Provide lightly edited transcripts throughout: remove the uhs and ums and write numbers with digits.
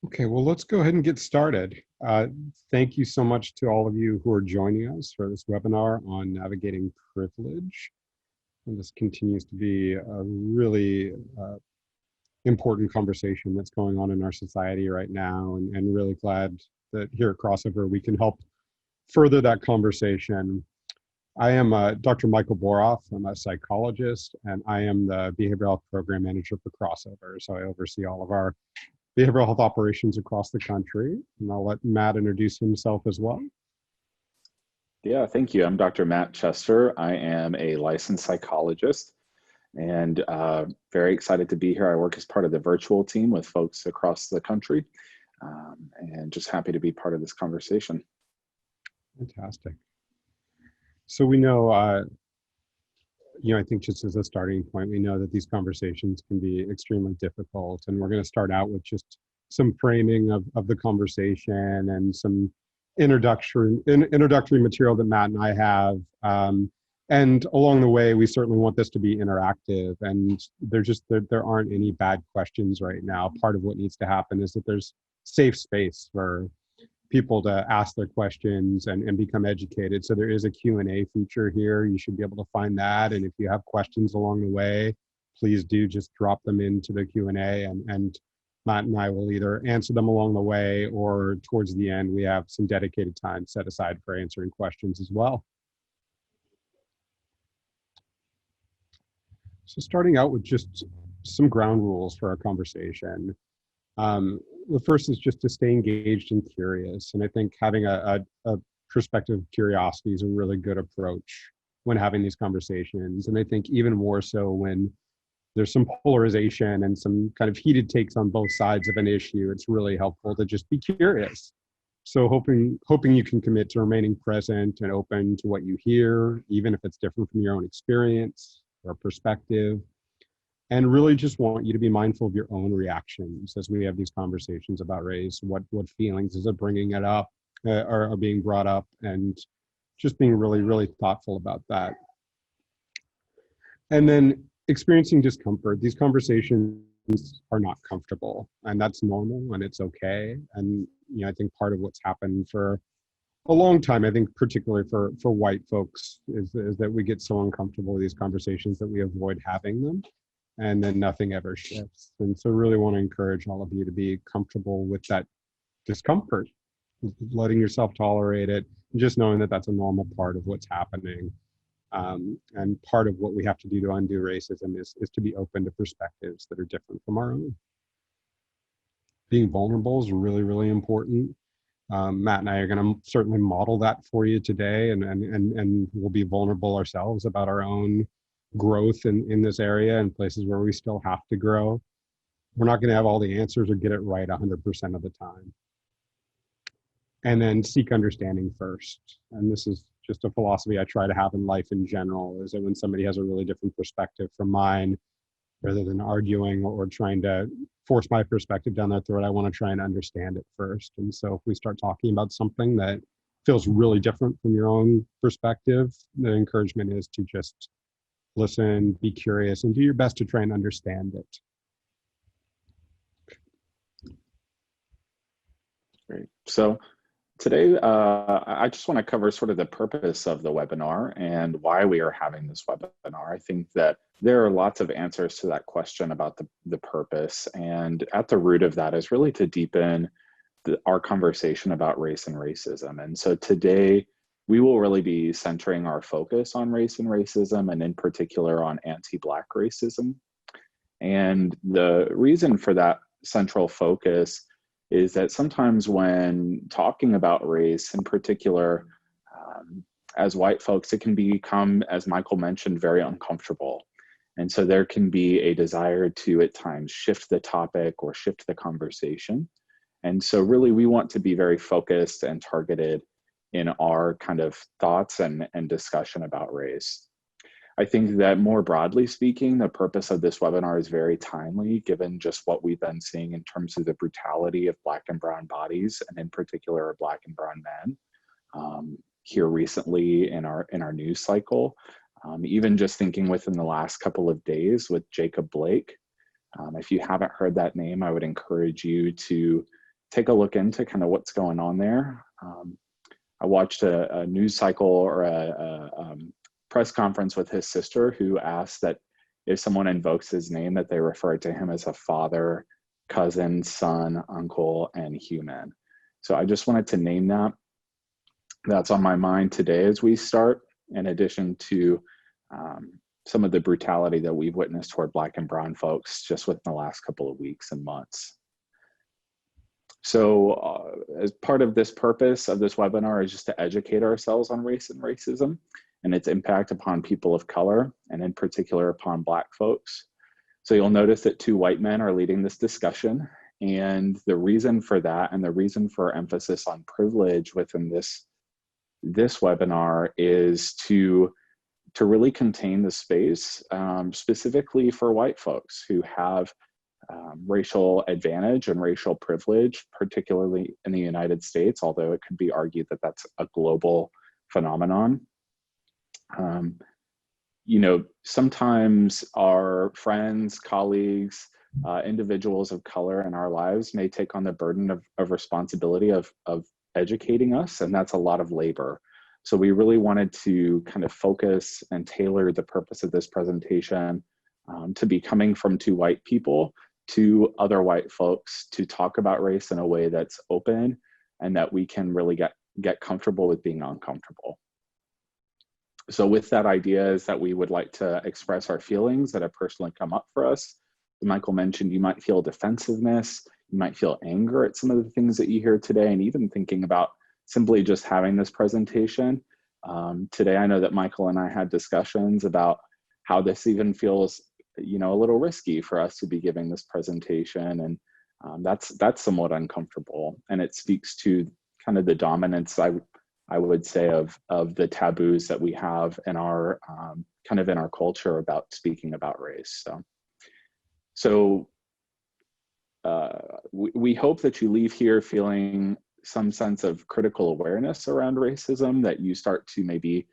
Okay, well, let's go ahead and get started. Thank you so much to all of you who are joining us for this webinar on navigating privilege. And this continues to be a really important conversation that's going on in our society right now, and really glad that here at Crossover we can help further that conversation. I am Dr. Michael Boroff. I'm a psychologist, and I am the Behavioral Health Program Manager for Crossover. So I oversee all of our behavioral health operations across the country. And I'll let Matt introduce himself as well. Yeah, thank you. I'm Dr. Matt Chester. I am a licensed psychologist and very excited to be here. I work as part of the virtual team with folks across the country and just happy to be part of this conversation. Fantastic. So we know, I think just as a starting point, we know that these conversations can be extremely difficult, and we're going to start out with just some framing of the conversation and some introductory material that Matt and I have. And along the way, we certainly want this to be interactive, and there aren't any bad questions right now. Part of what needs to happen is that there's safe space for people to ask their questions and become educated. So there is a Q&A feature here. You should be able to find that. And if you have questions along the way, please do just drop them into the Q&A, and Matt and I will either answer them along the way, or towards the end, we have some dedicated time set aside for answering questions as well. So starting out with just some ground rules for our conversation. The first is just to stay engaged and curious. And I think having a perspective of curiosity is a really good approach when having these conversations. And I think even more so when there's some polarization and some kind of heated takes on both sides of an issue, it's really helpful to just be curious. So hoping you can commit to remaining present and open to what you hear, even if it's different from your own experience or perspective. And really just want you to be mindful of your own reactions as we have these conversations about race. What feelings is it bringing it up, are being brought up, and just being really, really thoughtful about that. And then experiencing discomfort. These conversations are not comfortable, and that's normal, and it's okay. And I think part of what's happened for a long time, I think particularly for white folks, is that we get so uncomfortable with these conversations that we avoid having them. And then nothing ever shifts. And so really want to encourage all of you to be comfortable with that discomfort, letting yourself tolerate it, and just knowing that that's a normal part of what's happening. And part of what we have to do to undo racism is to be open to perspectives that are different from our own. Being vulnerable is really, really important. Matt and I are going to certainly model that for you today, and we'll be vulnerable ourselves about our own growth in this area and places where we still have to grow. We're not going to have all the answers or get it right 100% of the time. And then seek understanding first. And this is just a philosophy I try to have in life in general, is that when somebody has a really different perspective from mine, rather than arguing or trying to force my perspective down their throat, I want to try and understand it first. And so if we start talking about something that feels really different from your own perspective, the encouragement is to just listen, be curious, and do your best to try and understand it. Great. So today, I just want to cover sort of the purpose of the webinar and why we are having this webinar. I think that there are lots of answers to that question about the purpose. And at the root of that is really to deepen our conversation about race and racism. And so today, we will really be centering our focus on race and racism, and in particular on anti-Black racism. And the reason for that central focus is that sometimes when talking about race in particular, as white folks, it can become, as Michael mentioned, very uncomfortable. And so there can be a desire to at times shift the topic or shift the conversation. And so really we want to be very focused and targeted in our kind of thoughts and discussion about race. I think that more broadly speaking, the purpose of this webinar is very timely, given just what we've been seeing in terms of the brutality of Black and brown bodies, and in particular, Black and brown men here recently in our news cycle. Even just thinking within the last couple of days with Jacob Blake. If you haven't heard that name, I would encourage you to take a look into kind of what's going on there. I watched a news cycle or a press conference with his sister, who asked that if someone invokes his name, that they refer to him as a father, cousin, son, uncle, and human. So I just wanted to name that. That's on my mind today as we start, in addition to some of the brutality that we've witnessed toward Black and Brown folks just within the last couple of weeks and months. So as part of this purpose of this webinar is just to educate ourselves on race and racism and its impact upon people of color, and in particular upon Black folks. So you'll notice that 2 white men are leading this discussion. And the reason for that, and the reason for emphasis on privilege within this webinar, is to really contain the space, specifically for white folks who have racial advantage and racial privilege, particularly in the United States, although it could be argued that that's a global phenomenon. You know, sometimes our friends, colleagues, individuals of color in our lives may take on the burden of responsibility of educating us, and that's a lot of labor. So we really wanted to kind of focus and tailor the purpose of this presentation to be coming from 2 white people to other white folks to talk about race in a way that's open and that we can really get comfortable with being uncomfortable. So with that idea is that we would like to express our feelings that have personally come up for us. Michael mentioned you might feel defensiveness, you might feel anger at some of the things that you hear today, and even thinking about simply just having this presentation. Today, I know that Michael and I had discussions about how this even feels, you know, a little risky for us to be giving this presentation, and that's somewhat uncomfortable. And it speaks to kind of the dominance, I would say, of the taboos that we have in our kind of in our culture about speaking about race. So we hope that you leave here feeling some sense of critical awareness around racism, that you start to maybe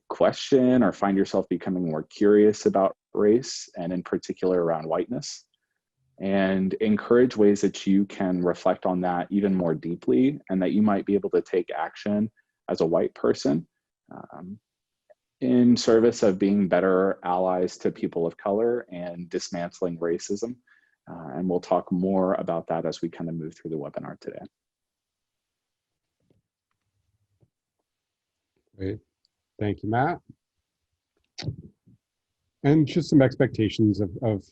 question or find yourself becoming more curious about race, and in particular around whiteness, and encourage ways that you can reflect on that even more deeply, and that you might be able to take action as a white person in service of being better allies to people of color and dismantling racism. And we'll talk more about that as we kind of move through the webinar today. Great. Thank you, Matt. And just some expectations of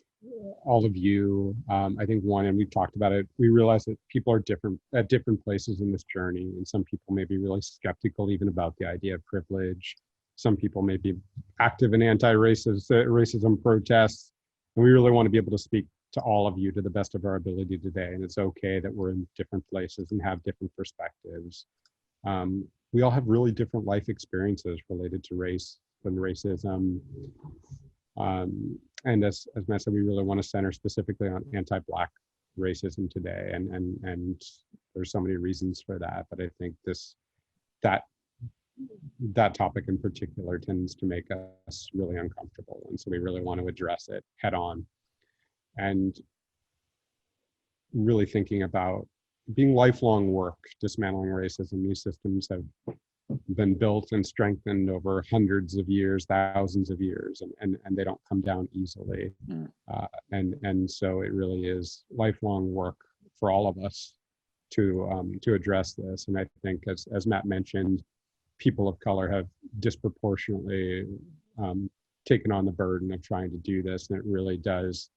all of you. I think one, and we've talked about it, we realize that people are different at different places in this journey. And some people may be really skeptical even about the idea of privilege. Some people may be active in anti-racism protests. And we really want to be able to speak to all of you to the best of our ability today. And it's okay that we're in different places and have different perspectives. We all have really different life experiences related to race and racism. And as Matt said, we really want to center specifically on anti-Black racism today. And there's so many reasons for that, but I think that topic in particular tends to make us really uncomfortable. And so we really want to address it head on. And really thinking about being lifelong work, dismantling racism. These systems have been built and strengthened over hundreds of years, thousands of years, and they don't come down easily. And so it really is lifelong work for all of us to address this. And I think, as Matt mentioned, people of color have disproportionately taken on the burden of trying to do this, and it really does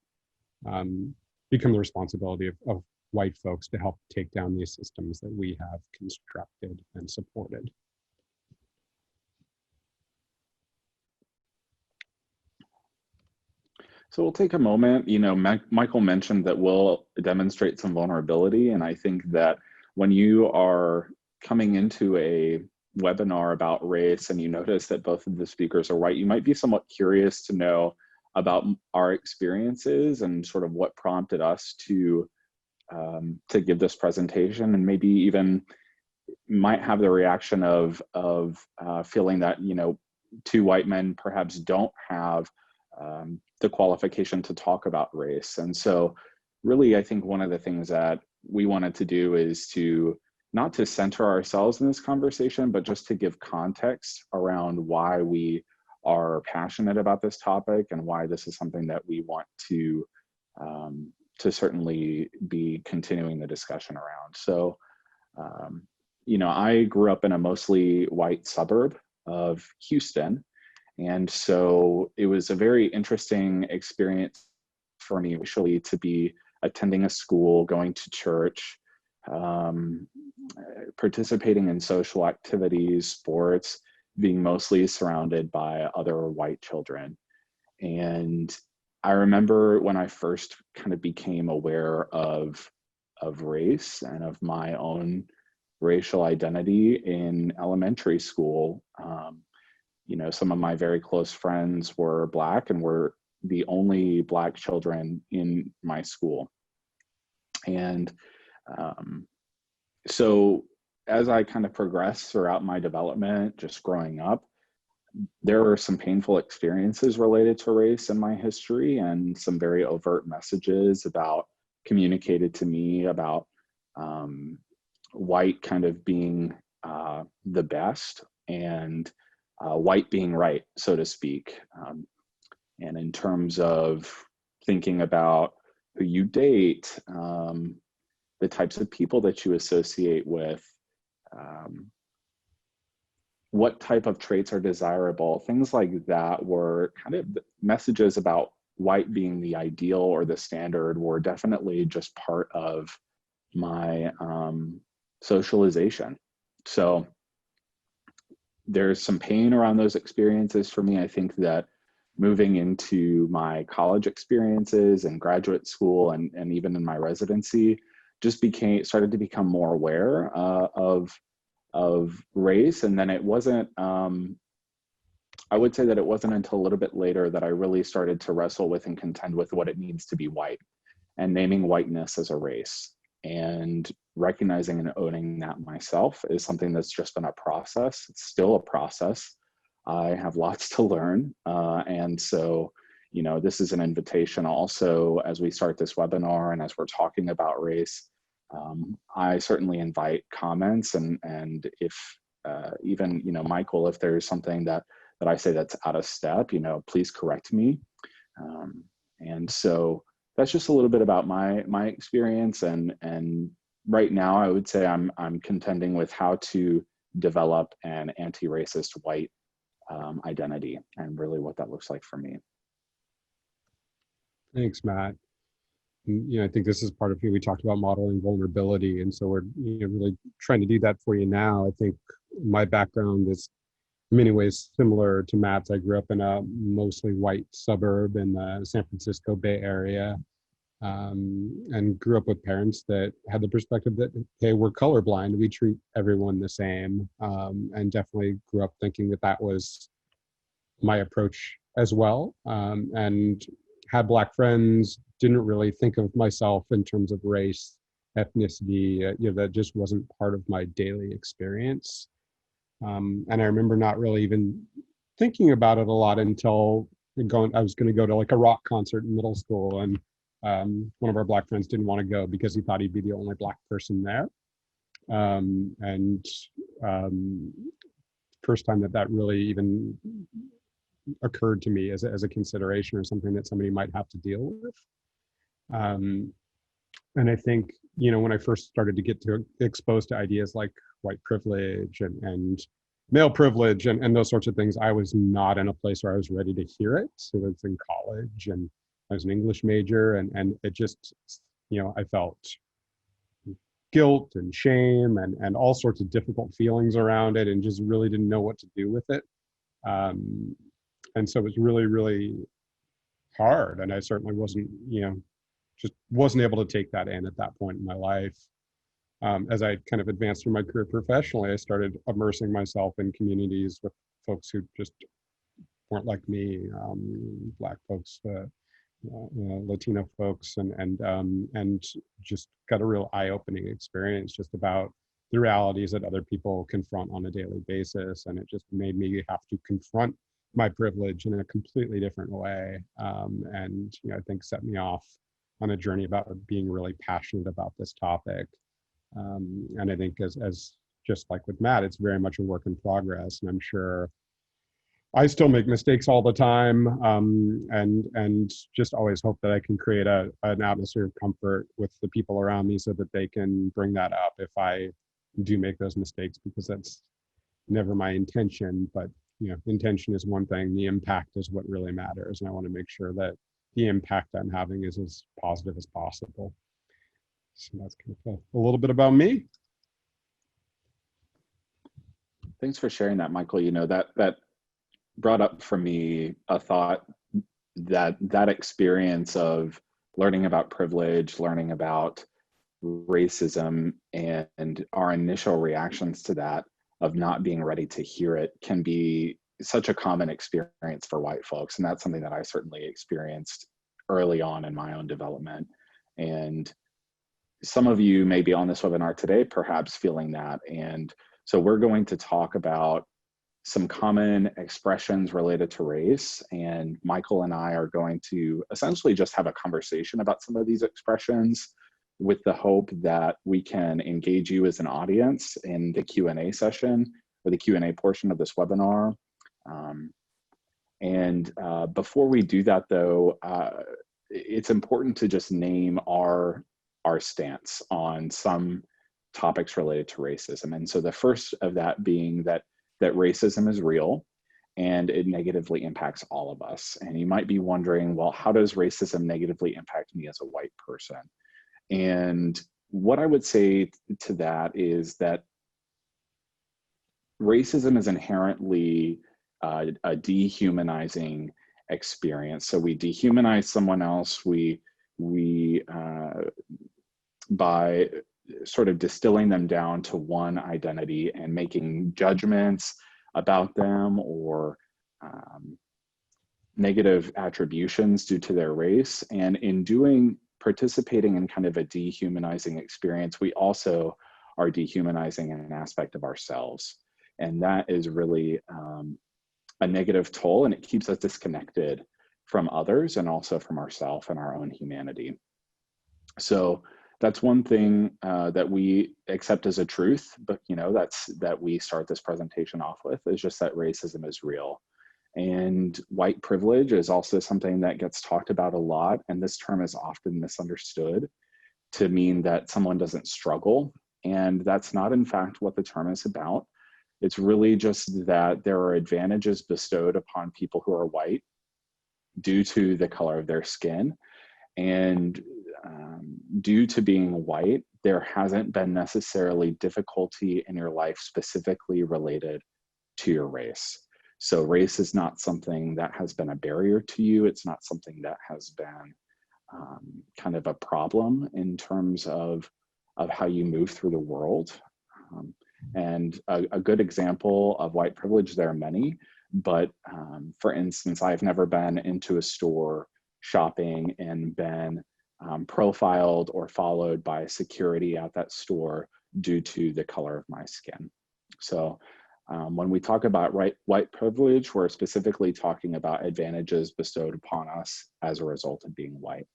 become the responsibility of white folks to help take down these systems that we have constructed and supported. So we'll take a moment. You know, Michael mentioned that we'll demonstrate some vulnerability, and I think that when you are coming into a webinar about race and you notice that both of the speakers are white, you might be somewhat curious to know about our experiences and sort of what prompted us to give this presentation, and maybe even might have the reaction of feeling that, you know, 2 white men perhaps don't have the qualification to talk about race. And so really, I think one of the things that we wanted to do is to not to center ourselves in this conversation, but just to give context around why we are passionate about this topic and why this is something that we want to certainly be continuing the discussion around. So, you know, I grew up in a mostly white suburb of Houston. And so it was a very interesting experience for me initially to be attending a school, going to church, participating in social activities, sports, being mostly surrounded by other white children. And I remember when I first kind of became aware of race and of my own racial identity in elementary school. You know, some of my very close friends were Black and were the only Black children in my school. And so as I kind of progressed throughout my development, just growing up, there were some painful experiences related to race in my history and some very overt messages communicated to me about white kind of being the best and white being right, so to speak. And in terms of thinking about who you date, the types of people that you associate with, what type of traits are desirable, things like that were kind of messages about white being the ideal or the standard were definitely just part of my socialization. So there's some pain around those experiences for me. I think that moving into my college experiences and graduate school and even in my residency, just started to become more aware of race. And then it wasn't, I would say that it wasn't until a little bit later that I really started to wrestle with and contend with what it means to be white and naming whiteness as a race. And recognizing and owning that myself is something that's just been a process. It's still a process. I have lots to learn. And so, you know, this is an invitation also as we start this webinar and as we're talking about race. I certainly invite comments and if even, you know, Michael, if there's something that I say that's out of step, you know, please correct me. And so that's just a little bit about my experience. And right now I would say I'm contending with how to develop an anti-racist white identity and really what that looks like for me. Thanks, Matt. You know, I think this is part of who we talked about modeling vulnerability. And so we're, you know, really trying to do that for you now. I think my background is in many ways similar to Matt's. I grew up in a mostly white suburb in the San Francisco Bay Area, and grew up with parents that had the perspective that, hey, we're colorblind, we treat everyone the same, and definitely grew up thinking that that was my approach as well, and had Black friends, didn't really think of myself in terms of race, ethnicity, you know, that just wasn't part of my daily experience. And I remember not really even thinking about it a lot until I was going to go to like a rock concert in middle school, and one of our Black friends didn't want to go because he thought he'd be the only Black person there. First time that really even occurred to me as a consideration or something that somebody might have to deal with. And I think, you know, when I first started to get exposed to ideas like white privilege and male privilege and those sorts of things, I was not in a place where I was ready to hear it. So it was in college and I was an English major, and it just, you know, I felt guilt and shame and all sorts of difficult feelings around it and just really didn't know what to do with it. And so it was really, really hard. And I certainly wasn't, you know, just wasn't able to take that in at that point in my life. As I kind of advanced through my career professionally, I started immersing myself in communities with folks who just weren't like me, Black folks, Latino folks, and just got a real eye-opening experience just about the realities that other people confront on a daily basis. And it just made me have to confront my privilege in a completely different way. And, you know, I think set me off on a journey about being really passionate about this topic. And I think as just like with Matt, it's very much a work in progress. And I'm sure I still make mistakes all the time, and just always hope that I can create an atmosphere of comfort with the people around me so that they can bring that up if I do make those mistakes, because that's never my intention. But intention is one thing, the impact is what really matters, and I want to make sure that the impact I'm having is as positive as possible. So that's kind of a little bit about me. Thanks for sharing that, Michael. That brought up for me a thought that experience of learning about privilege, learning about racism, and our initial reactions to that, of not being ready to hear it, can be such a common experience for white folks. And that's something that I certainly experienced early on in my own development. And some of you may be on this webinar today perhaps feeling that. And so we're going to talk about some common expressions related to race, and Michael and I are going to essentially just have a conversation about some of these expressions, with the hope that we can engage you as an audience in the Q&A session, or the Q&A portion of this webinar. Before we do that though, it's important to just name our stance on some topics related to racism. And so the first of that being that racism is real and it negatively impacts all of us. And you might be wondering, well, how does racism negatively impact me as a white person? And what I would say to that is that racism is inherently a dehumanizing experience. So we dehumanize someone else. We by sort of distilling them down to one identity and making judgments about them, or negative attributions due to their race. And in participating in kind of a dehumanizing experience, we also are dehumanizing an aspect of ourselves. And that is really a negative toll, and it keeps us disconnected from others and also from ourselves and our own humanity. So that's one thing that we accept as a truth, but that we start this presentation off with, is just that racism is real. And white privilege is also something that gets talked about a lot, and this term is often misunderstood to mean that someone doesn't struggle, and that's not in fact what the term is about. It's really just that there are advantages bestowed upon people who are white due to the color of their skin, and due to being white, there hasn't been necessarily difficulty in your life specifically related to your race. So race is not something that has been a barrier to you. It's not something that has been kind of a problem in terms of how you move through the world. And a good example of white privilege, there are many, but for instance, I've never been into a store shopping and been profiled or followed by security at that store due to the color of my skin. So when we talk about white privilege, we're specifically talking about advantages bestowed upon us as a result of being white.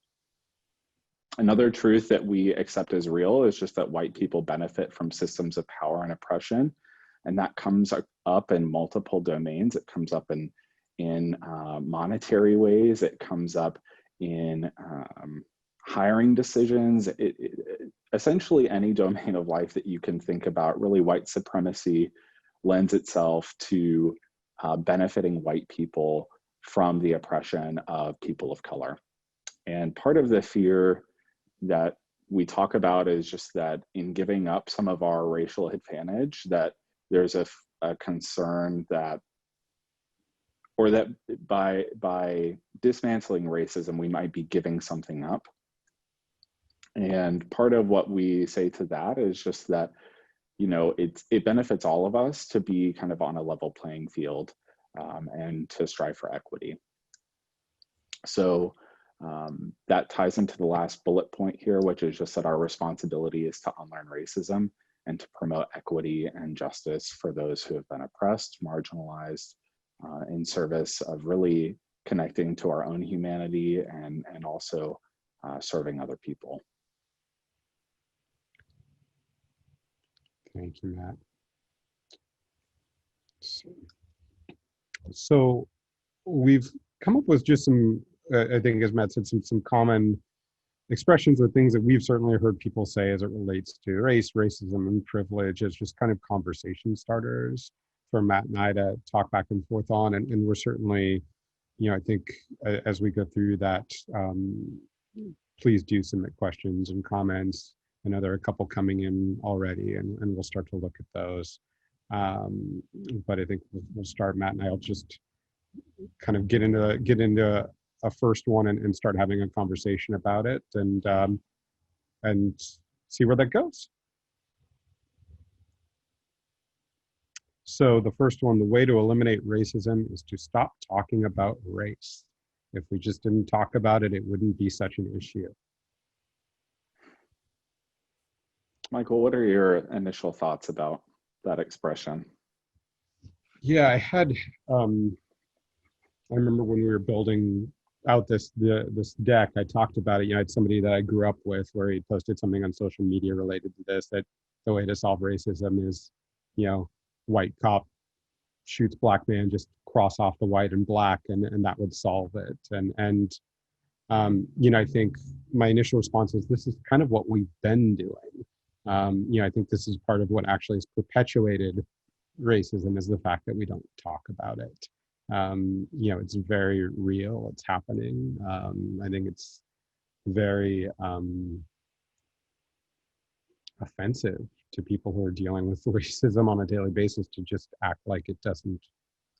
Another truth that we accept as real is just that white people benefit from systems of power and oppression, and that comes up in multiple domains. It comes up in monetary ways. It comes up in hiring decisions. Essentially any domain of life that you can think about, really white supremacy lends itself to benefiting white people from the oppression of people of color. And part of the fear that we talk about is just that in giving up some of our racial advantage, that there's a concern that, or that by dismantling racism, we might be giving something up. And part of what we say to that is just that, it benefits all of us to be kind of on a level playing field and to strive for equity. So that ties into the last bullet point here, which is just that our responsibility is to unlearn racism and to promote equity and justice for those who have been oppressed, marginalized, in service of really connecting to our own humanity and also serving other people. Thank you, Matt. So we've come up with just some, I think, as Matt said, some common expressions or things that we've certainly heard people say as it relates to race, racism, and privilege as just kind of conversation starters for Matt and I to talk back and forth on. And we're certainly, I think as we go through that, please do submit questions and comments. I know there are a couple coming in already, and we'll start to look at those. But I think we'll start. Matt and I will just kind of get into a first one and start having a conversation about it, and see where that goes. So the first one, the way to eliminate racism is to stop talking about race. If we just didn't talk about it, it wouldn't be such an issue. Michael, what are your initial thoughts about that expression? Yeah, I remember when we were building out this deck, I talked about it. I had somebody that I grew up with where he posted something on social media related to this, that the way to solve racism is, white cop shoots black man, just cross off the white and black, and that would solve it. And I think my initial response is, this is kind of what we've been doing. I think this is part of what actually has perpetuated racism, is the fact that we don't talk about it. It's very real. It's happening. I think it's very offensive to people who are dealing with racism on a daily basis to just act like it doesn't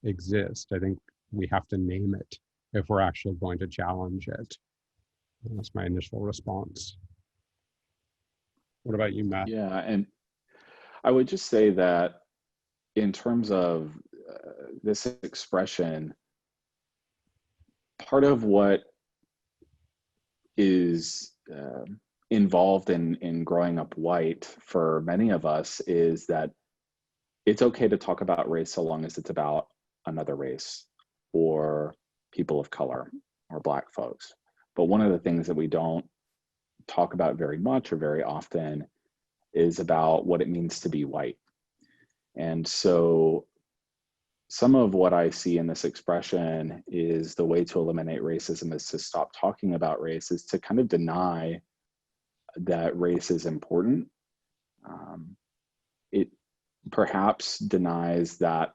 exist. I think we have to name it if we're actually going to challenge it. And that's my initial response. What about you, Matt? Yeah, and I would just say that in terms of this expression, part of what is involved in growing up white for many of us is that it's okay to talk about race so long as it's about another race or people of color or Black folks. But one of the things that we don't talk about very much or very often is about what it means to be white. And so some of what I see in this expression is the way to eliminate racism is to stop talking about race, is to kind of deny that race is important. It perhaps denies that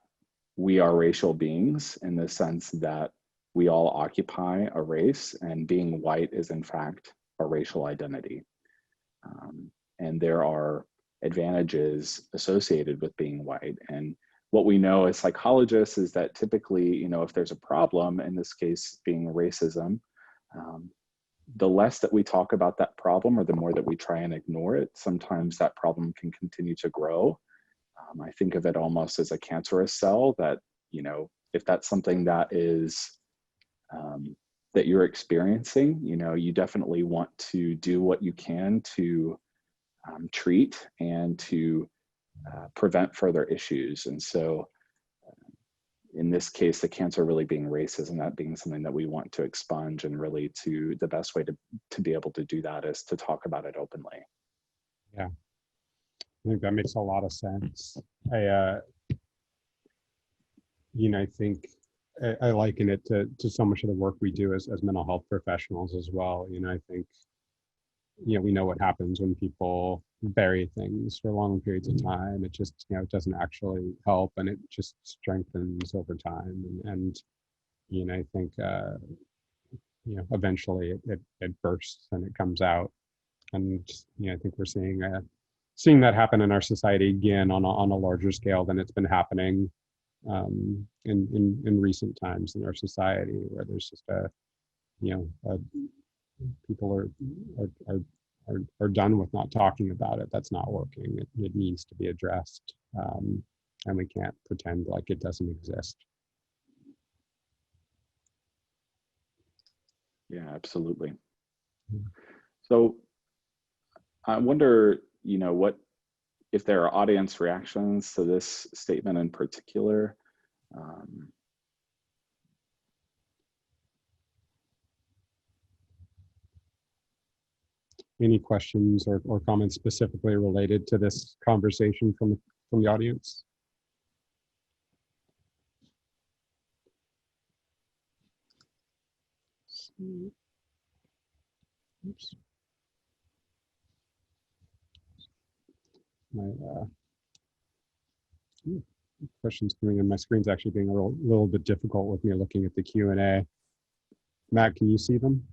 we are racial beings in the sense that we all occupy a race, and being white is in fact a racial identity. And there are advantages associated with being white. And what we know as psychologists is that typically, if there's a problem, in this case being racism, the less that we talk about that problem or the more that we try and ignore it, sometimes that problem can continue to grow. I think of it almost as a cancerous cell that, if that's something that is, that you're experiencing, you definitely want to do what you can to treat and to prevent further issues. And so in this case, the cancer really being racism, that being something that we want to expunge, and really the best way to be able to do that is to talk about it openly. Yeah, I think that makes a lot of sense. I think I liken it to so much of the work we do as mental health professionals as well. I think, we know what happens when people bury things for long periods of time. It just, it doesn't actually help, and it just strengthens over time. And I think, eventually it bursts and it comes out. And, I think we're seeing that happen in our society again on a larger scale than it's been happening in recent times in our society, where there's just people are done with not talking about it. That's not working. It needs to be addressed, and we can't pretend like it doesn't exist. Yeah, absolutely. So I wonder, what if there are audience reactions to this statement in particular. Any questions or comments specifically related to this conversation from the audience? Oops. My questions coming in. My screen's actually being a little bit difficult with me looking at the Q&A. Matt, can you see them?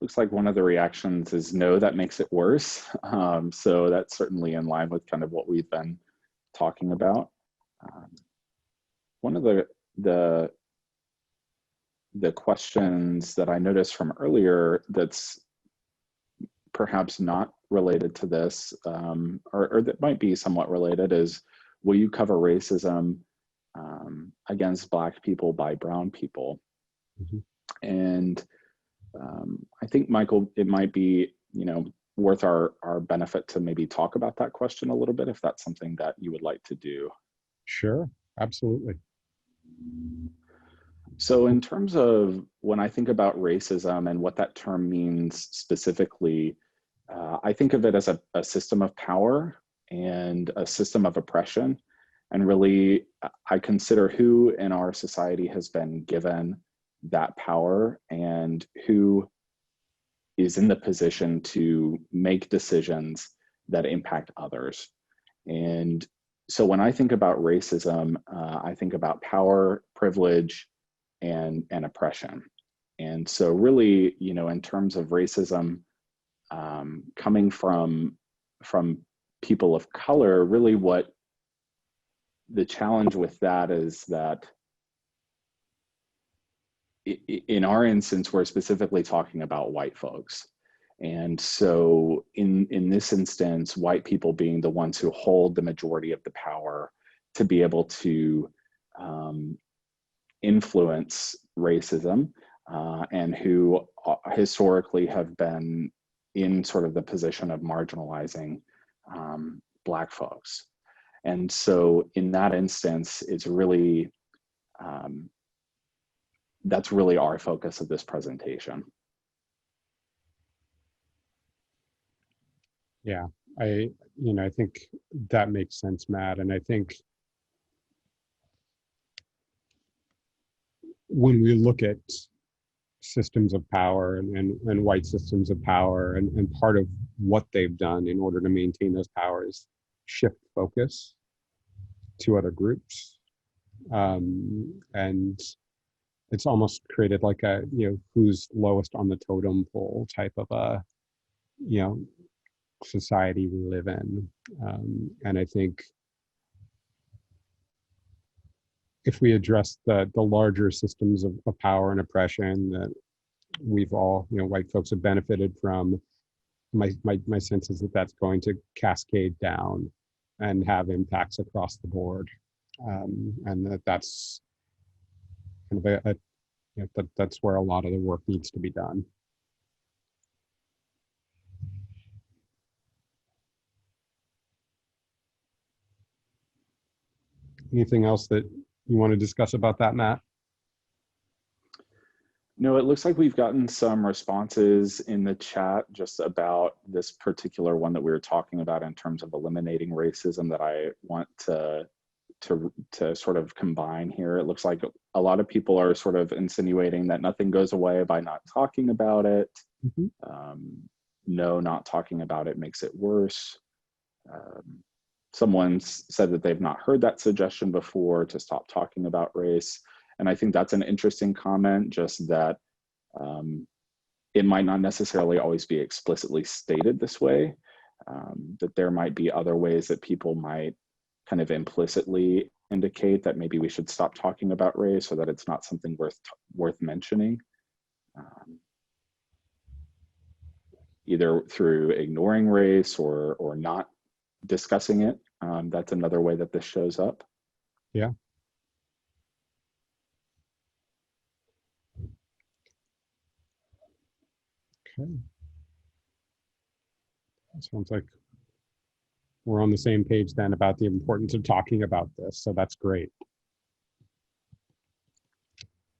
Looks like one of the reactions is no, that makes it worse. So that's certainly in line with kind of what we've been talking about. One of the questions that I noticed from earlier that's perhaps not related to this, or that might be somewhat related, is will you cover racism against Black people by brown people? Mm-hmm. And I think, Michael, it might be, worth our benefit to maybe talk about that question a little bit, if that's something that you would like to do. Sure, absolutely. So in terms of when I think about racism and what that term means specifically, I think of it as a system of power and a system of oppression. And really, I consider who in our society has been given that power and who is in the position to make decisions that impact others. And so when I think about racism, I think about power, privilege, and oppression. And so really, in terms of racism coming from people of color, really what the challenge with that is that in our instance, we're specifically talking about white folks. And so in this instance, white people being the ones who hold the majority of the power to be able to influence racism and who historically have been in sort of the position of marginalizing Black folks. And so in that instance, it's really, that's really our focus of this presentation. Yeah, I think that makes sense, Matt. And I think when we look at systems of power and white systems of power, and part of what they've done in order to maintain those powers, shift focus to other groups. And it's almost created like a, who's lowest on the totem pole type of a, society we live in. And I think if we address the larger systems of power and oppression that we've all, white folks have benefited from, my sense is that that's going to cascade down and have impacts across the board. And that's kind of that's where a lot of the work needs to be done. Anything else that you want to discuss about that, Matt? No, it looks like we've gotten some responses in the chat just about this particular one that we were talking about in terms of eliminating racism that I want to sort of combine here. It looks like a lot of people are sort of insinuating that nothing goes away by not talking about it. Mm-hmm. No, not talking about it makes it worse. Someone said that they've not heard that suggestion before to stop talking about race. And I think that's an interesting comment, just that it might not necessarily always be explicitly stated this way, that there might be other ways that people might kind of implicitly indicate that maybe we should stop talking about race, or that it's not something worth mentioning, either through ignoring race or not discussing it. That's another way that this shows up. Yeah. Okay. Sounds like we're on the same page then about the importance of talking about this. So that's great.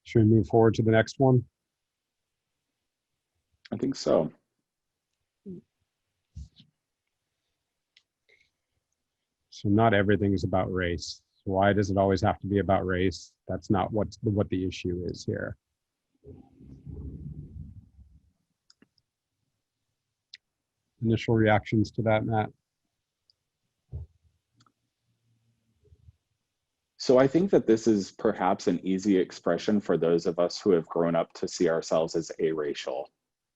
Should we move forward to the next one? I think so. So not everything is about race. Why does it always have to be about race? That's not what the issue is here. Initial reactions to that, Matt? So I think that this is perhaps an easy expression for those of us who have grown up to see ourselves as aracial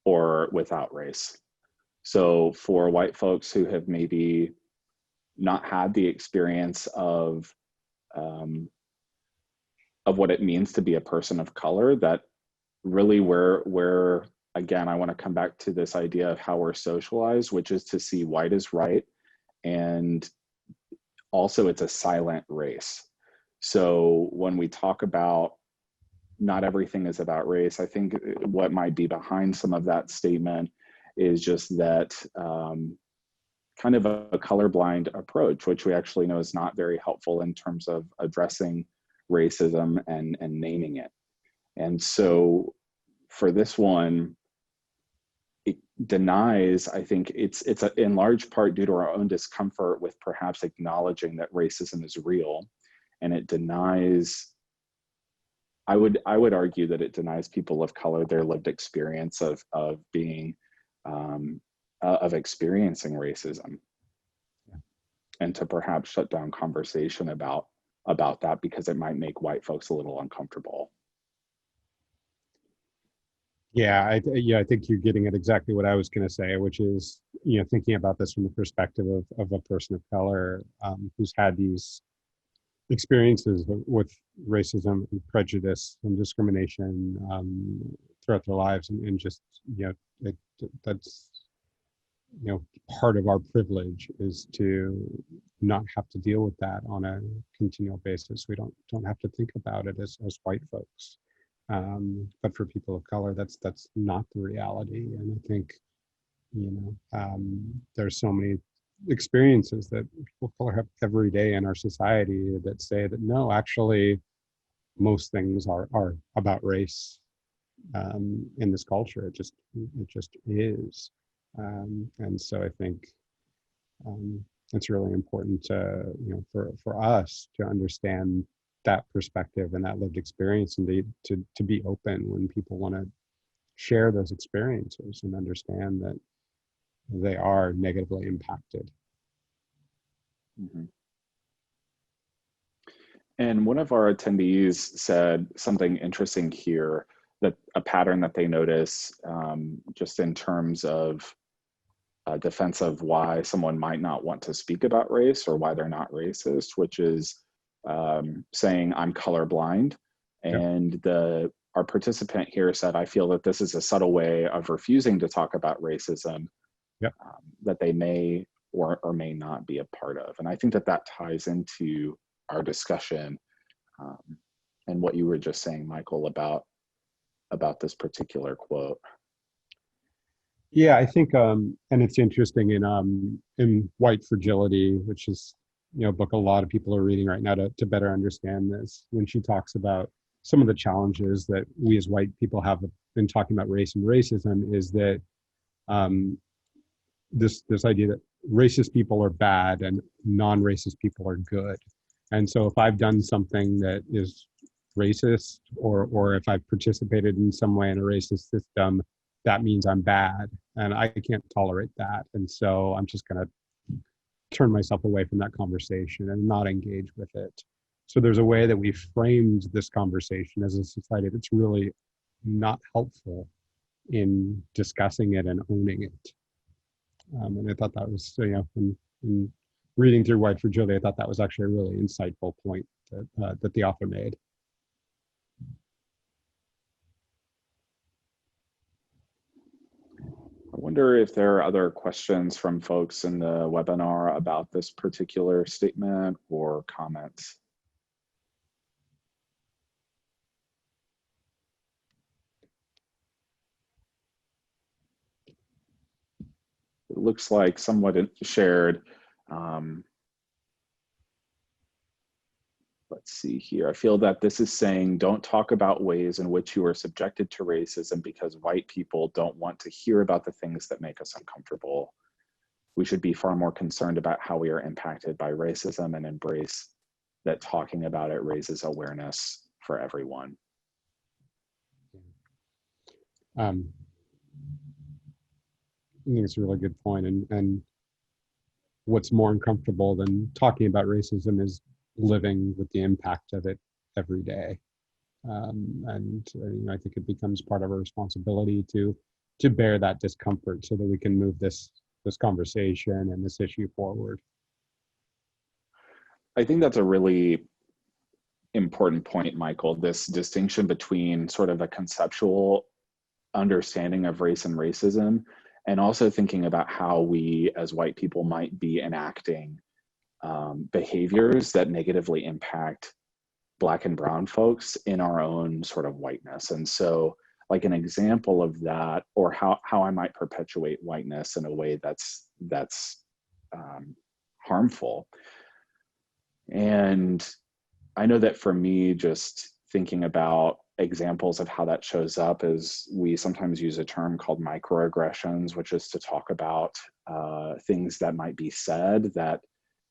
or without race. So for white folks who have maybe not had the experience of what it means to be a person of color, that really where again, I want to come back to this idea of how we're socialized, which is to see white as right. And also it's a silent race. So when we talk about not everything is about race, I think what might be behind some of that statement is just that kind of a colorblind approach, which we actually know is not very helpful in terms of addressing racism and naming it. And so for this one, it denies, I think it's in large part due to our own discomfort with perhaps acknowledging that racism is real. And it denies, I would argue that it denies people of color their lived experience of being of experiencing racism, and to perhaps shut down conversation about that because it might make white folks a little uncomfortable. Yeah, I think you're getting at exactly what I was going to say, which is, thinking about this from the perspective of a person of color who's had these experiences with racism and prejudice and discrimination throughout their lives, and just that's part of our privilege is to not have to deal with that on a continual basis. We don't have to think about it as white folks. But for people of color, that's not the reality. And I think, there's so many experiences that people of color have every day in our society that say that no, actually, most things are about race in this culture. It just is. And so I think it's really important to, for us to understand that perspective and that lived experience, and to be open when people want to share those experiences and understand that they are negatively impacted. Mm-hmm. And one of our attendees said something interesting here, that a pattern that they notice just in terms of defense of why someone might not want to speak about race or why they're not racist, which is saying I'm colorblind. Yep. And our participant here said, I feel that this is a subtle way of refusing to talk about racism. Yep. That they may or may not be a part of. And I think that ties into our discussion and what you were just saying, Michael, about this particular quote. Yeah, I think, and it's interesting in White Fragility, which is a book a lot of people are reading right now to better understand this. When she talks about some of the challenges that we as white people have been talking about race and racism, is that this idea that racist people are bad and non-racist people are good. And so if I've done something that is racist, or if I've participated in some way in a racist system, that means I'm bad, and I can't tolerate that. And so I'm just going to turn myself away from that conversation and not engage with it. So there's a way that we framed this conversation as a society that's really not helpful in discussing it and owning it. And I thought that was, in reading through White Fragility, I thought that was actually a really insightful point that the author made. I wonder if there are other questions from folks in the webinar about this particular statement or comments. It looks like somewhat shared, let's see here. I feel that this is saying, don't talk about ways in which you are subjected to racism because white people don't want to hear about the things that make us uncomfortable. We should be far more concerned about how we are impacted by racism and embrace that talking about it raises awareness for everyone. I think it's a really good point. And what's more uncomfortable than talking about racism is living with the impact of it every day. I think it becomes part of our responsibility to bear that discomfort so that we can move this conversation and this issue forward. I think that's a really important point, Michael, this distinction between sort of a conceptual understanding of race and racism, and also thinking about how we as white people might be enacting behaviors that negatively impact Black and brown folks in our own sort of whiteness. And so like an example of that, or how I might perpetuate whiteness in a way that's harmful. And I know that for me, just thinking about examples of how that shows up is we sometimes use a term called microaggressions, which is to talk about things that might be said that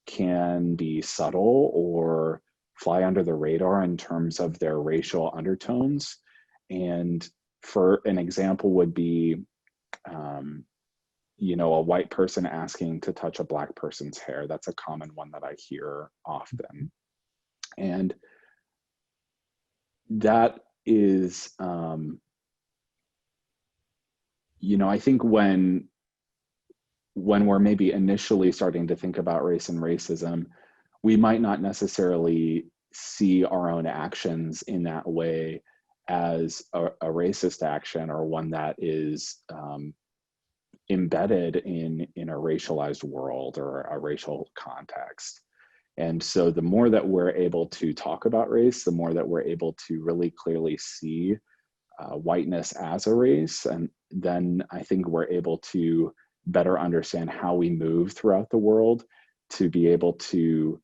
can be subtle or fly under the radar in terms of their racial undertones. And for an example would be, a white person asking to touch a Black person's hair. That's a common one that I hear often. And that is, I think when we're maybe initially starting to think about race and racism, we might not necessarily see our own actions in that way as a racist action or one that is embedded in a racialized world or a racial context. And so the more that we're able to talk about race, the more that we're able to really clearly see whiteness as a race, and then I think we're able to better understand how we move throughout the world to be able to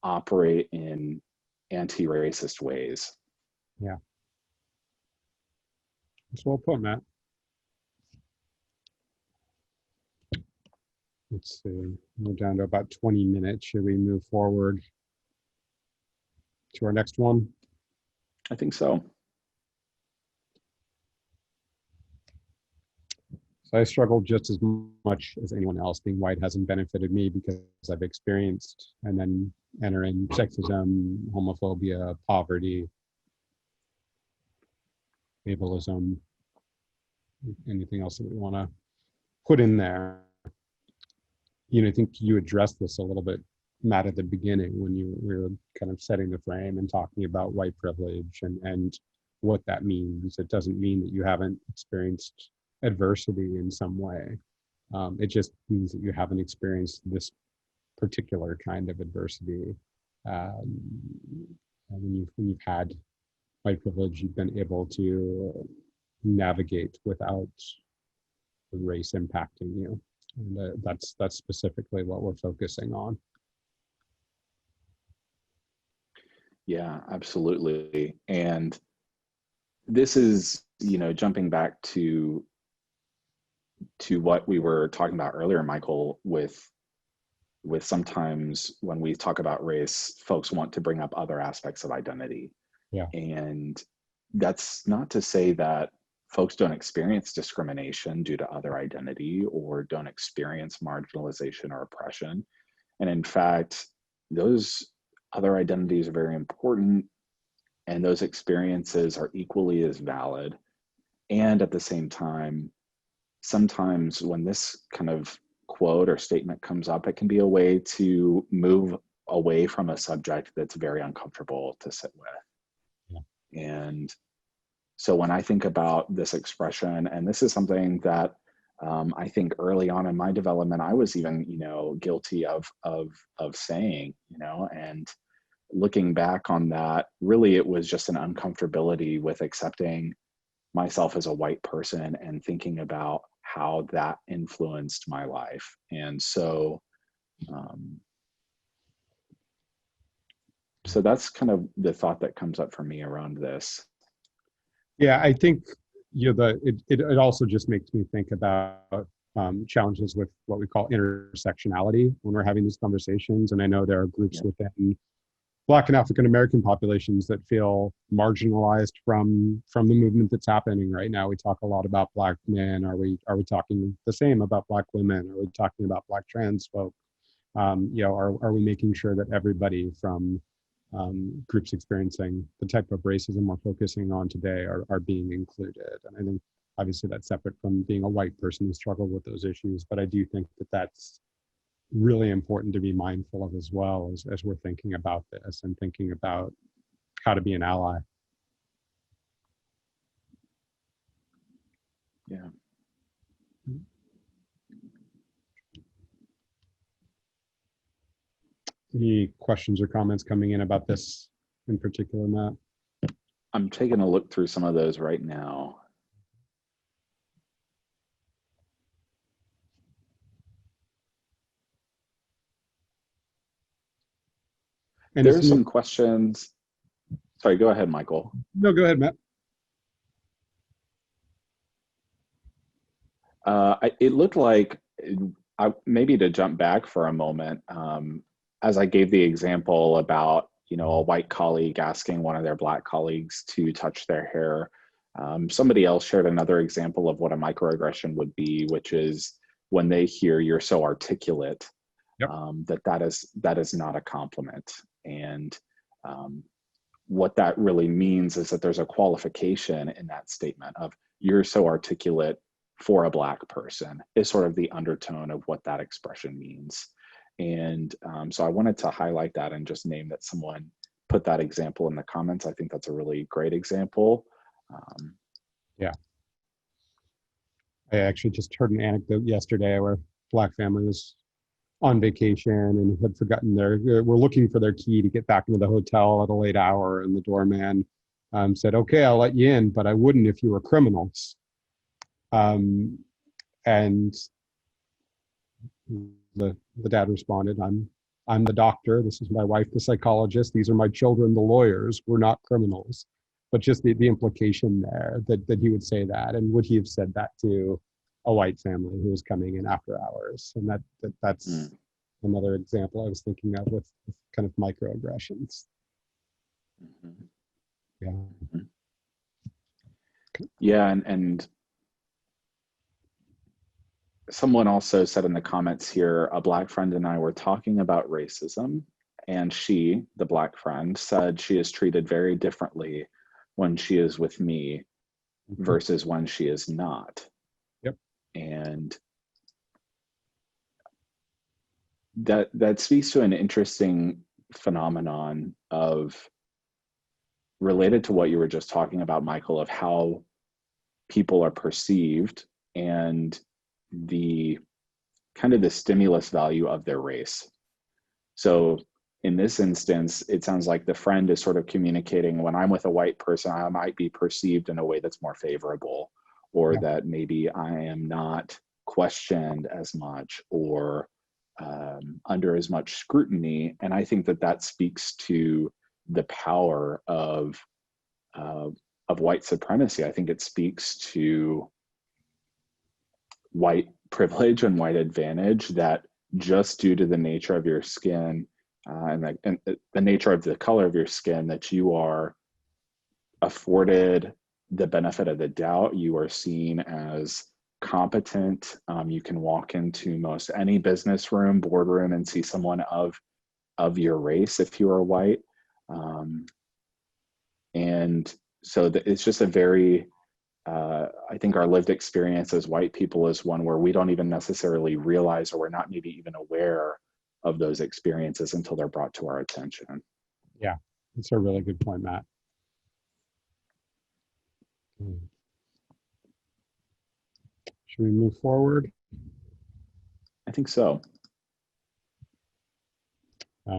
operate in anti-racist ways. Yeah. That's well put, Matt. Let's see, we're down to about 20 minutes. Should we move forward to our next one? I think so. So I struggle just as much as anyone else. Being white hasn't benefited me because I've experienced and then entering sexism, homophobia, poverty, ableism, anything else that we want to put in there. I think you addressed this a little bit, Matt, at the beginning when we were kind of setting the frame and talking about white privilege and what that means. It doesn't mean that you haven't experienced adversity in some way. It just means that you haven't experienced this particular kind of adversity. When you've had white privilege, you've been able to navigate without the race impacting you. And that's specifically what we're focusing on. Yeah, absolutely. And this is, jumping back to what we were talking about earlier, Michael, with sometimes when we talk about race, folks want to bring up other aspects of identity. Yeah. And that's not to say that folks don't experience discrimination due to other identity or don't experience marginalization or oppression. And in fact, those other identities are very important, and those experiences are equally as valid. And at the same time, sometimes when this kind of quote or statement comes up, it can be a way to move away from a subject that's very uncomfortable to sit with. Yeah. And so when I think about this expression, and this is something that I think early on in my development, I was even, guilty of saying, and looking back on that, really it was just an uncomfortability with accepting myself as a white person and thinking about how that influenced my life. And so So that's kind of the thought that comes up for me around this. Yeah, I think it also just makes me think about challenges with what we call intersectionality when we're having these conversations. And I know there are groups Yeah. within Black and African American populations that feel marginalized from the movement that's happening right now. We talk a lot about Black men. Are we talking the same about Black women? Are we talking about Black trans folk? Are we making sure that everybody from groups experiencing the type of racism we're focusing on today are being included? And I think obviously that's separate from being a white person who struggled with those issues, but I do think that that's really important to be mindful of as well as we're thinking about this and thinking about how to be an ally. Yeah. Any questions or comments coming in about this in particular, Matt? I'm taking a look through some of those right now. And There's some questions. Sorry, go ahead, Michael. No, go ahead, Matt. It looked like, maybe to jump back for a moment, as I gave the example about, a white colleague asking one of their Black colleagues to touch their hair. Somebody else shared another example of what a microaggression would be, which is when they hear you're so articulate, Yep. that is not a compliment. And what that really means is that there's a qualification in that statement of you're so articulate for a Black person is sort of the undertone of what that expression means. And so I wanted to highlight that and just name that someone put that example in the comments. I think that's a really great example. Yeah. I actually just heard an anecdote yesterday where a Black family was on vacation and had forgotten were looking for their key to get back into the hotel at a late hour, and the doorman said, "Okay, I'll let you in, but I wouldn't if you were criminals." And the dad responded, I'm the doctor. This is my wife, the psychologist. These are my children, the lawyers. We're not criminals." But just the implication there that he would say that, and would he have said that to a white family who was coming in after hours? And that's another example I was thinking of with kind of microaggressions. Mm-hmm. Yeah. Mm-hmm. Yeah, and someone also said in the comments here, a Black friend and I were talking about racism, and she, the Black friend, said she is treated very differently when she is with me versus when she is not. Yep. And that speaks to an interesting phenomenon of, related to what you were just talking about, Michael, of how people are perceived and the kind of the stimulus value of their race. So in this instance, it sounds like the friend is sort of communicating, when I'm with a white person, I might be perceived in a way that's more favorable, or that maybe I am not questioned as much or under as much scrutiny. And I think that speaks to the power of white supremacy. I think it speaks to white privilege and white advantage, that just due to the nature of your skin and the nature of the color of your skin, that you are afforded the benefit of the doubt. You are seen as competent. You can walk into most any business room, boardroom, and see someone of your race if you are white. And so it's just a very, I think our lived experience as white people is one where we don't even necessarily realize, or we're not maybe even aware of those experiences until they're brought to our attention. Yeah, that's a really good point, Matt. Should we move forward? I think so.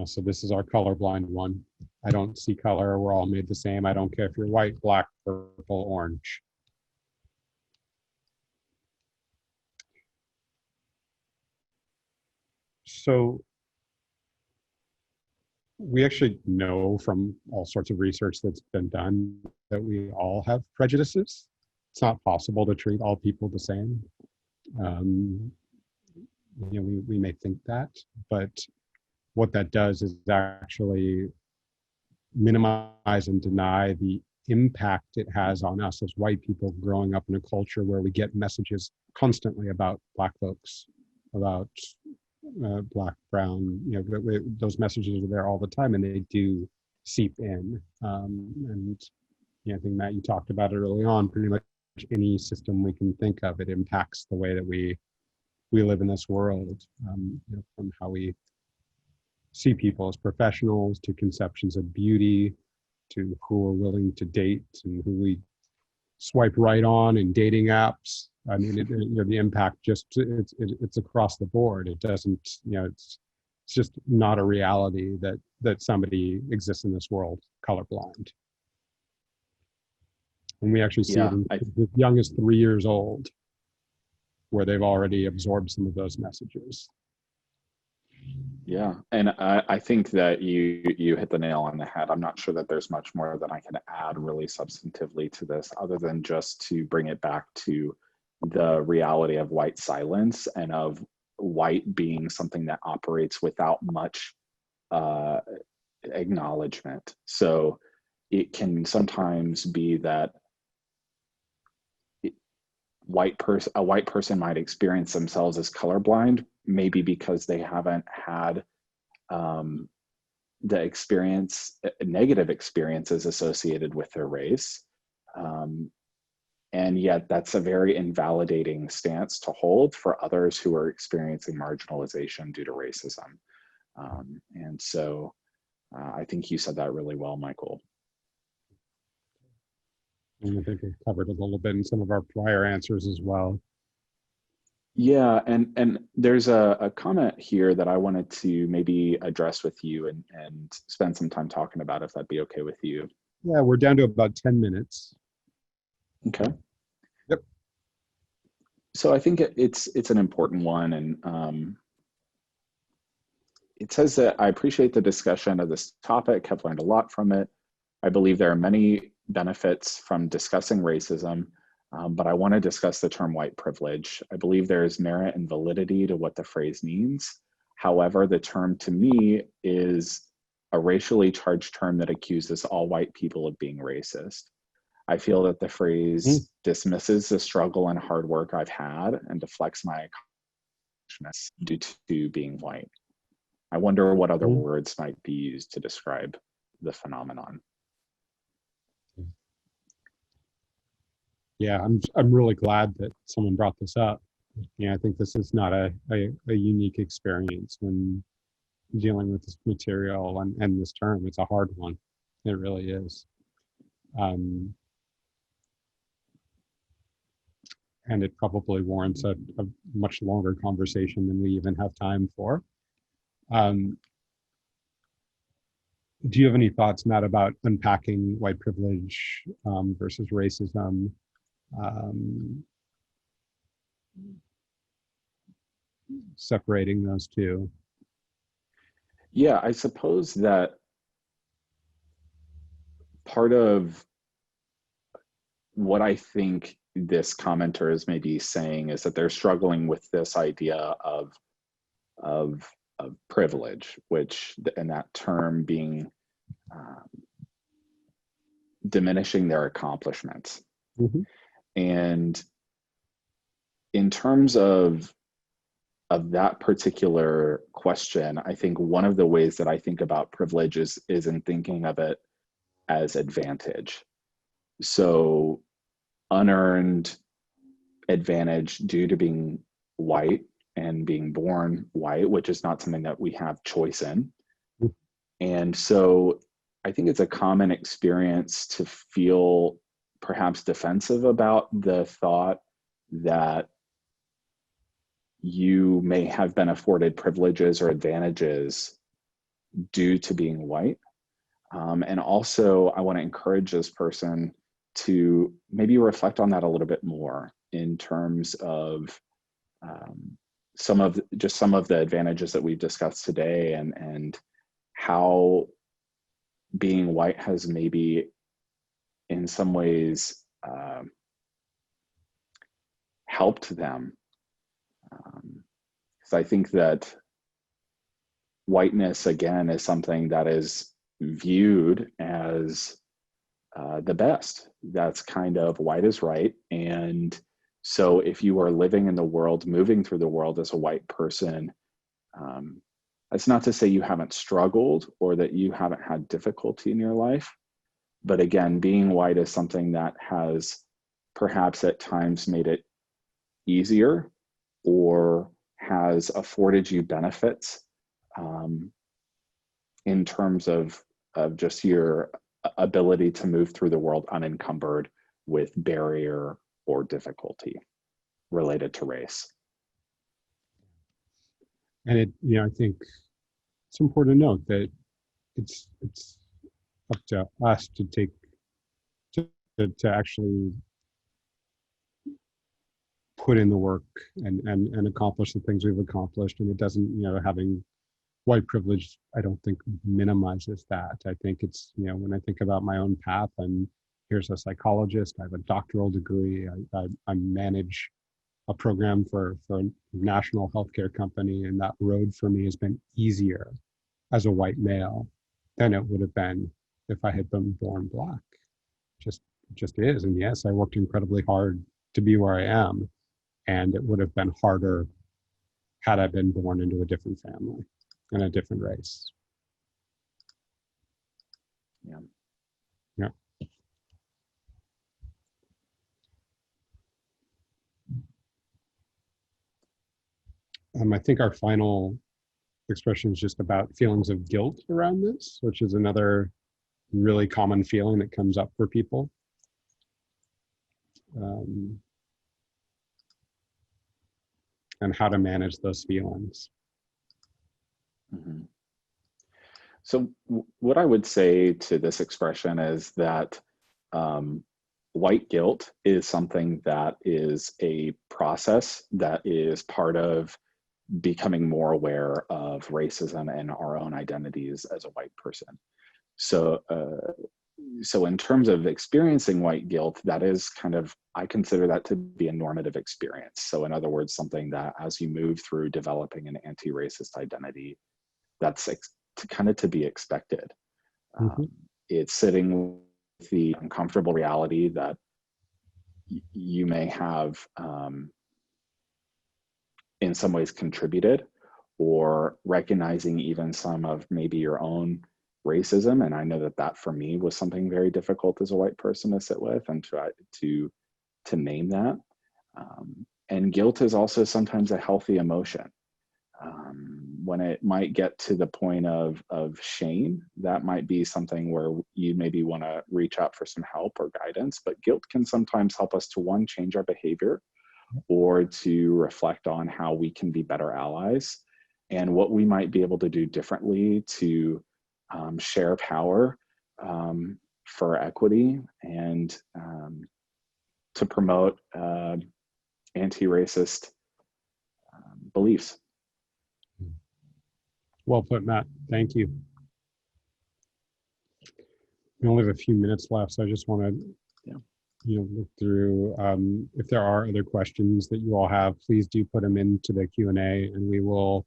So this is our colorblind one. I don't see color. We're all made the same. I don't care if you're white, black, purple, orange. So We actually know from all sorts of research that's been done that we all have prejudices. It's not possible to treat all people the same. Um, we may think that, but what that does is actually minimize and deny the impact it has on us as white people growing up in a culture where we get messages constantly about Black folks, about Black, brown, those messages are there all the time, and they do seep in. And I think, Matt, you talked about it early on. Pretty much any system we can think of, it impacts the way that we live in this world, from how we see people as professionals to conceptions of beauty to who we're willing to date and who we swipe right on in dating apps. I mean, the impact it's across the board. It doesn't, it's just not a reality that somebody exists in this world colorblind. And we actually see it as young as 3 years old, where they've already absorbed some of those messages. Yeah, and I think that you hit the nail on the head. I'm not sure that there's much more that I can add really substantively to this, other than just to bring it back to the reality of white silence and of white being something that operates without much acknowledgement. So it can sometimes be that a white person might experience themselves as colorblind, maybe because they haven't had the negative experiences associated with their race. And yet that's a very invalidating stance to hold for others who are experiencing marginalization due to racism. And so I think you said that really well, Michael. And I think we've covered a little bit in some of our prior answers as well. Yeah, and there's a comment here that I wanted to maybe address with you and spend some time talking about, if that'd be okay with you. Yeah, we're down to about 10 minutes. Okay. Yep. So I think it's an important one, and it says that I appreciate the discussion of this topic, have learned a lot from it. I believe there are many benefits from discussing racism, but I want to discuss the term white privilege. I believe there is merit and validity to what the phrase means. However, the term to me is a racially charged term that accuses all white people of being racist. I feel that the phrase dismisses the struggle and hard work I've had and deflects my accomplishments due to being white. I wonder what other words might be used to describe the phenomenon. Yeah, I'm really glad that someone brought this up. I think this is not a unique experience when dealing with this material and this term. It's a hard one. It really is. And it probably warrants a much longer conversation than we even have time for. Do you have any thoughts, Matt, about unpacking white privilege versus racism? Separating those two? Yeah, I suppose that part of what I think this commenter is maybe saying is that they're struggling with this idea of privilege, which, and that term being diminishing their accomplishments. Mm-hmm. And in terms of that particular question, I think one of the ways that I think about privilege is in thinking of it as advantage. So unearned advantage due to being white and being born white, which is not something that we have choice in. Mm-hmm. And so I think it's a common experience to feel perhaps defensive about the thought that you may have been afforded privileges or advantages due to being white. And also, I want to encourage this person to maybe reflect on that a little bit more in terms of some of the advantages that we've discussed today, and how being white has maybe in some ways helped them. So I think that whiteness, again, is something that is viewed as the best. That's kind of white is right. And so if you are living in the world, moving through the world as a white person, that's not to say you haven't struggled or that you haven't had difficulty in your life. But again, being white is something that has perhaps at times made it easier or has afforded you benefits in terms of just your ability to move through the world unencumbered with barrier or difficulty related to race. And I think it's important to note that it's up to us to take to actually put in the work and accomplish the things we've accomplished. And it doesn't, having white privilege, I don't think minimizes that. I think it's, when I think about my own path, here's a psychologist, I have a doctoral degree, I manage a program for a national healthcare company, and that road for me has been easier as a white male than it would have been if I had been born Black. Just is. And yes, I worked incredibly hard to be where I am, and it would have been harder had I been born into a different family and a different race. Yeah. Yeah. I think our final expression is just about feelings of guilt around this, which is another really common feeling that comes up for people. And how to manage those feelings. Mm-hmm. So what I would say to this expression is that white guilt is something that is a process that is part of becoming more aware of racism and our own identities as a white person. So in terms of experiencing white guilt, that is kind of, I consider that to be a normative experience. So in other words, something that as you move through developing an anti-racist identity, that's to be expected. Mm-hmm. It's sitting with the uncomfortable reality that you may have in some ways contributed, or recognizing even some of maybe your own racism. And I know that for me was something very difficult as a white person to sit with and try to name that. And guilt is also sometimes a healthy emotion. When it might get to the point of shame, that might be something where you maybe want to reach out for some help or guidance. But guilt can sometimes help us to, one, change our behavior, or to reflect on how we can be better allies and what we might be able to do differently to share power for equity and to promote anti-racist beliefs. Well put, Matt. Thank you. We only have a few minutes left, so I just want to look through. If there are other questions that you all have, please do put them into the Q&A, and we will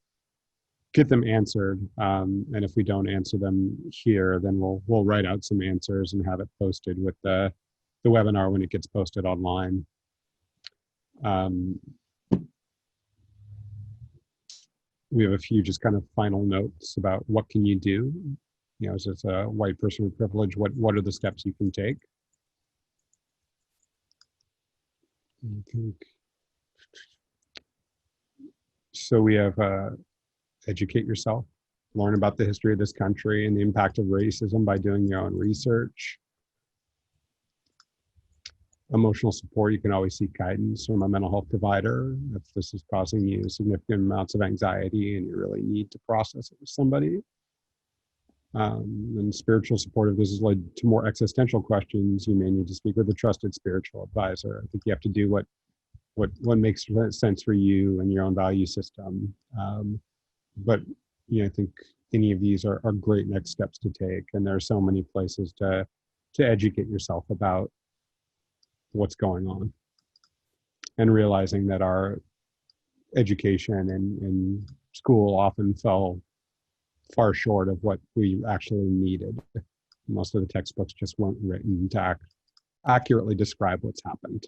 get them answered. And if we don't answer them here, then we'll write out some answers and have it posted with the webinar when it gets posted online. We have a few just kind of final notes about what can you do, as it's a white person with privilege, what are the steps you can take? I think. So we have educate yourself, learn about the history of this country and the impact of racism by doing your own research. Emotional support, you can always seek guidance from a mental health provider if this is causing you significant amounts of anxiety and you really need to process it with somebody. And spiritual support, if this has led to more existential questions, you may need to speak with a trusted spiritual advisor. I think you have to do what makes sense for you and your own value system. But I think any of these are great next steps to take. And there are so many places to educate yourself about what's going on, and realizing that our education and school often fell far short of what we actually needed. Most of the textbooks just weren't written to accurately describe what's happened.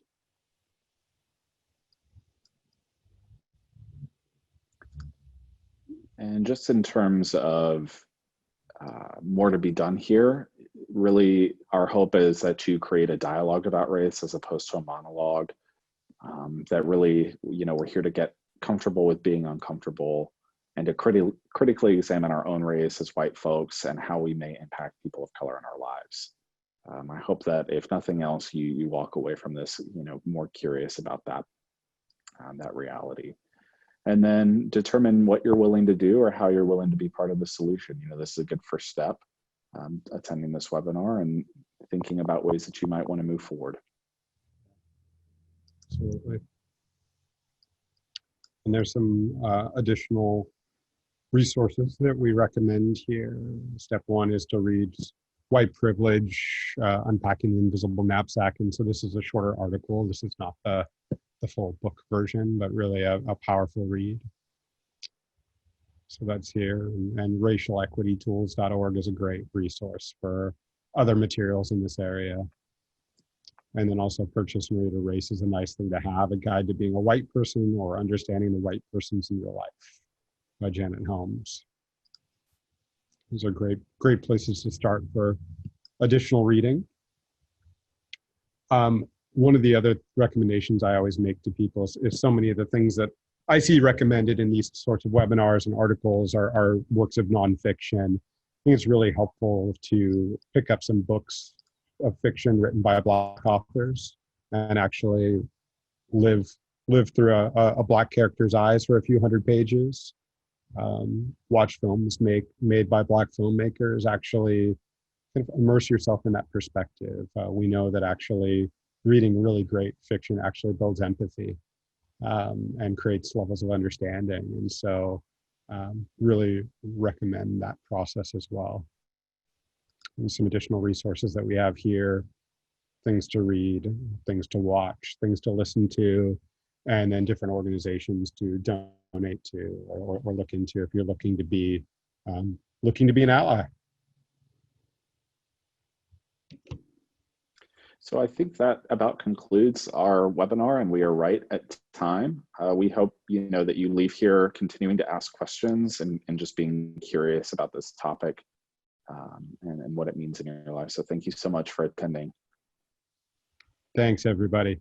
And just in terms of more to be done here, really our hope is that you create a dialogue about race as opposed to a monologue. That really, we're here to get comfortable with being uncomfortable, and to critically examine our own race as white folks and how we may impact people of color in our lives. I hope that if nothing else, you walk away from this, more curious about that reality. And then determine what you're willing to do or how you're willing to be part of the solution. This is a good first step, attending this webinar and thinking about ways that you might want to move forward. Absolutely. And there's some additional resources that we recommend here. Step one is to read White Privilege, Unpacking the Invisible Knapsack. And so this is a shorter article. This is not the full book version, but really a powerful read. So that's here. And racialequitytools.org is a great resource for other materials in this area. And then also Purchase and Read a Race is a nice thing to have, a guide to being a white person or understanding the white persons in your life by Janet Holmes. These are great places to start for additional reading. One of the other recommendations I always make to people is so many of the things that I see recommended in these sorts of webinars and articles are works of nonfiction. I think it's really helpful to pick up some books of fiction written by Black authors and actually live through a Black character's eyes for a few hundred pages. Watch films made by Black filmmakers. Actually kind of immerse yourself in that perspective. We know that actually reading really great fiction actually builds empathy and creates levels of understanding. And so really recommend that process as well. And some additional resources that we have here, things to read, things to watch, things to listen to, and then different organizations to donate to or look into if you're looking to be an ally. So I think that about concludes our webinar, and we are right at time. We hope that you leave here continuing to ask questions and just being curious about this topic and what it means in your life. So thank you so much for attending. Thanks, everybody.